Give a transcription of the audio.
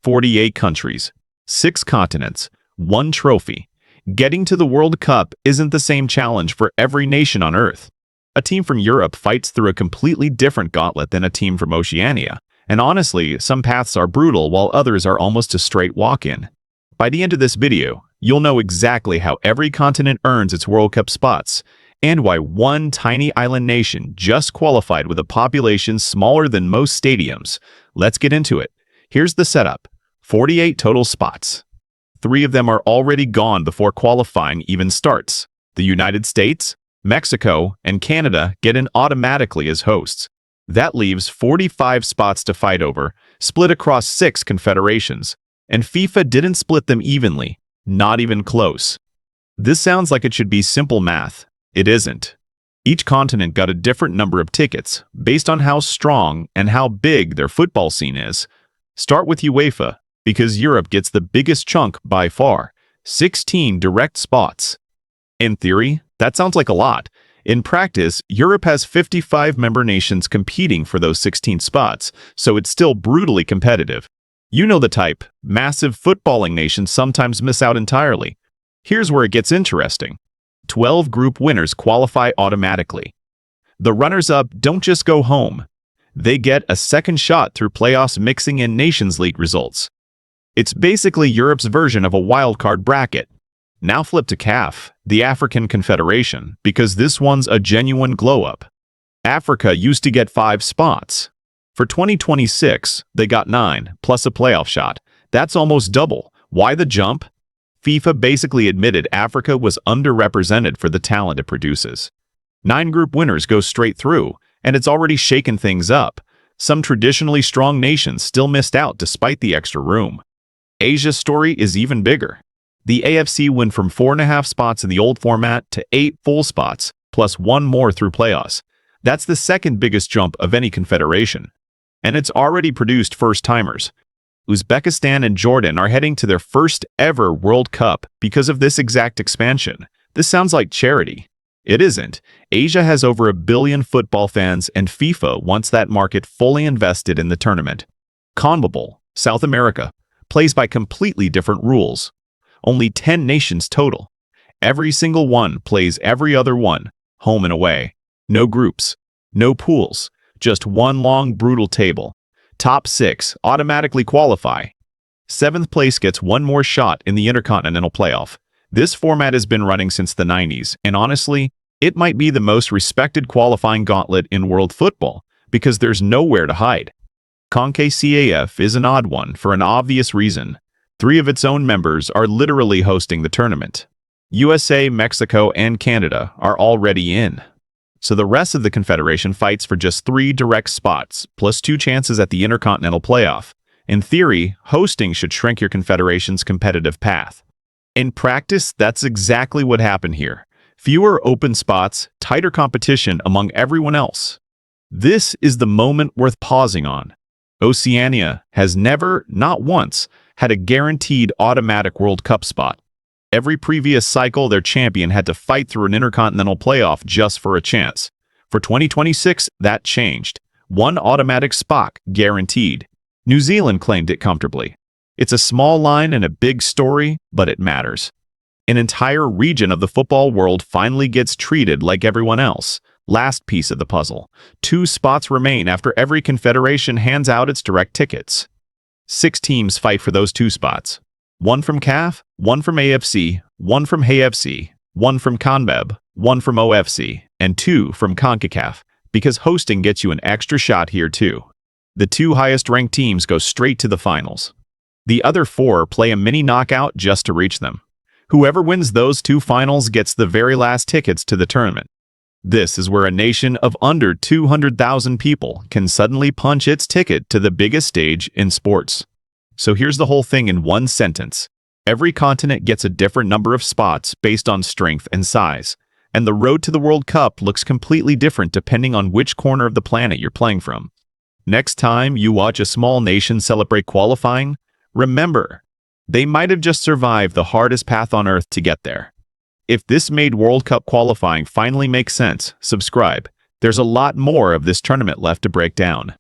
48 countries, 6 continents, 1 trophy. Getting to the World Cup isn't the same challenge for every nation on Earth. A team from Europe fights through a completely different gauntlet than a team from Oceania. And honestly, some paths are brutal while others are almost a straight walk-in. By the end of this video, you'll know exactly how every continent earns its World Cup spots, and why one tiny island nation just qualified with a population smaller than most stadiums. Let's get into it. Here's the setup. 48 total spots. 3 of them are already gone before qualifying even starts. The United States, Mexico, and Canada get in automatically as hosts. That leaves 45 spots to fight over, split across 6 confederations. And FIFA didn't split them evenly, not even close. This sounds like it should be simple math. It isn't. Each continent got a different number of tickets, based on how strong and how big their football scene is. Start with UEFA, because Europe gets the biggest chunk by far, 16 direct spots. In theory, that sounds like a lot. In practice, Europe has 55 member nations competing for those 16 spots, so it's still brutally competitive. You know the type. Massive footballing nations sometimes miss out entirely. Here's where it gets interesting. 12 group winners qualify automatically. The runners-up don't just go home. They get a second shot through playoffs mixing in Nations League results. It's basically Europe's version of a wildcard bracket. Now flip to CAF, the African Confederation, because this one's a genuine glow-up. Africa used to get 5 spots. For 2026, they got 9, plus a playoff shot. That's almost double. Why the jump? FIFA basically admitted Africa was underrepresented for the talent it produces. 9 group winners go straight through, and it's already shaken things up. Some traditionally strong nations still missed out despite the extra room. Asia's story is even bigger. The AFC went from 4.5 spots in the old format to 8 full spots, plus 1 more through playoffs. That's the second biggest jump of any confederation. And it's already produced first-timers. Uzbekistan and Jordan are heading to their first ever World Cup because of this exact expansion. This sounds like charity. It isn't. Asia has over 1 billion football fans, and FIFA wants that market fully invested in the tournament. CONMEBOL, South America, plays by completely different rules. Only 10 nations total. Every single one plays every other one, home and away. No groups, no pools, just one long brutal table. Top 6 automatically qualify. 7th place gets 1 more shot in the Intercontinental Playoff. This format has been running since the 90s, and honestly, it might be the most respected qualifying gauntlet in world football, because there's nowhere to hide. CONCACAF is an odd one for an obvious reason. 3 of its own members are literally hosting the tournament. USA, Mexico, and Canada are already in. So the rest of the Confederation fights for just 3 direct spots, plus 2 chances at the Intercontinental Playoff. In theory, hosting should shrink your Confederation's competitive path. In practice, that's exactly what happened here. Fewer open spots, tighter competition among everyone else. This is the moment worth pausing on. Oceania has never, not once, had a guaranteed automatic World Cup spot. Every previous cycle, their champion had to fight through an Intercontinental Playoff just for a chance. For 2026, that changed. 1 automatic spot, guaranteed. New Zealand claimed it comfortably. It's a small line and a big story, but it matters. An entire region of the football world finally gets treated like everyone else. Last piece of the puzzle. 2 spots remain after every confederation hands out its direct tickets. 6 teams fight for those 2 spots. 1 from CAF, 1 from AFC, 1 from HAFC, 1 from CONMEB, 1 from OFC, and 2 from CONCACAF, because hosting gets you an extra shot here too. The 2 highest-ranked teams go straight to the finals. The other 4 play a mini knockout just to reach them. Whoever wins those 2 finals gets the very last tickets to the tournament. This is where a nation of under 200,000 people can suddenly punch its ticket to the biggest stage in sports. So here's the whole thing in one sentence. Every continent gets a different number of spots based on strength and size, and the road to the World Cup looks completely different depending on which corner of the planet you're playing from. Next time you watch a small nation celebrate qualifying, remember, they might have just survived the hardest path on Earth to get there. If this made World Cup qualifying finally make sense, subscribe. There's a lot more of this tournament left to break down.